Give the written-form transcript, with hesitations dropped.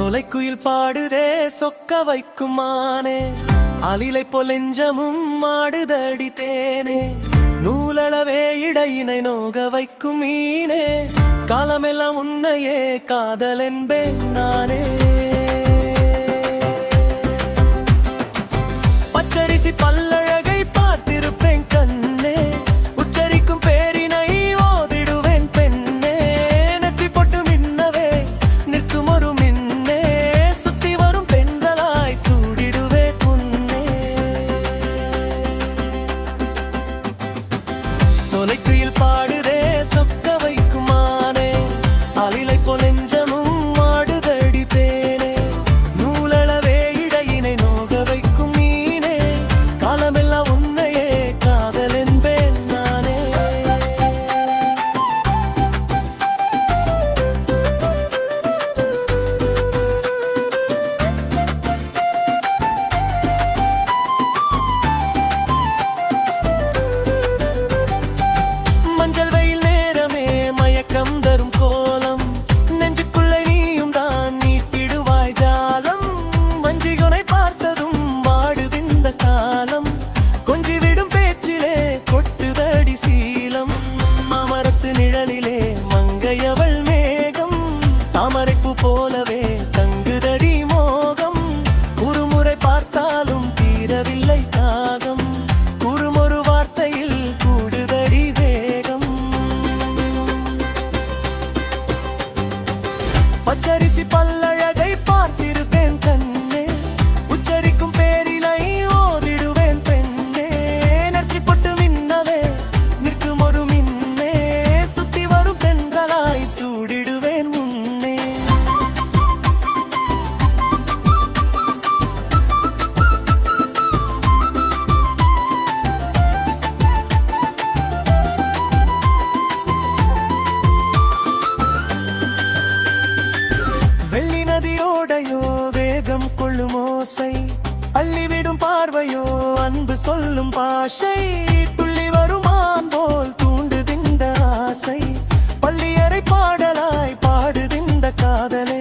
சோலைக்குயில் பாடுதே சொக்க வைக்கும் மானே, அலிலை பொலெஞ்சமும் மாடுதடி தேனே, நூலளவே இடையினை நோக வைக்கும் மீனே, காலமெல்லாம் உன்னையே காதல் என்பேன் நானே. பச்சரிசி பல்லழகை பார்த்திருப்பேன் கண்ணே, உச்சரிக்கும் பேரினை ஓதிடுவேன் பெண்ணே, நெற்றி பொட்டு மின்னவே நிற்கும் ஒரு மின்னே, சுத்தி வரும் பெண்களாய் சூடிடுவேன் உன்னே. சோலைக்குயில் பாடுதே சொக்க வைக்கும் மானே, அலிலை பொலெஞ்சமும் மாடுதடி தேனே, நூலளவே இடையினை நோக வைக்கும் மீனே, காலமெல்லாம் உன்னையே காதல் என்பேன் நானே. மஞ்சள் வெயில் நேரமே மயக்கம் தரும் கோலம், நெஞ்சுக்குள்ளே நீயும் தான் நீட்டிடுவாய் ஜாலம், வஞ்சிகனை பார்த்ததும் வாடுதிந்த காலம், கொஞ்சி விடும் பேச்சிலே கொட்டுதடி சீலம், மாமரத்து நிழலிலே மங்கையவள் மேகம், தாமரைப்பூ போலவே தங்குதடி மோகம், ஒருமுறை பார்த்தாலும் தீரவில்லை தாகம், குறுமொரு வார்த்தையில் கூடுதடி வேகம். பச்சரிசி பல்லழகை பார்த்திருப்பேன் கண்ணே, உச்சரிக்கும் பேரினை ஓதிடுவேன் பெண்ணே, நெற்றி பொட்டு மின்னவே நிற்கும் ஒரு மின்னே, சுத்தி வரும் பெண்களாய் சூடிடுவேன் உன்னே. வெள்ளி நதியோடையோ வேகம் கொள்ளும் ஓசை, அள்ளிவிடும் பார்வையோ அன்பு சொல்லும் பாஷை, துள்ளி வருமான் போல் தூண்டுதிந்த ஆசை, பள்ளியறை பாடலாய் பாடுதிந்த காதலே,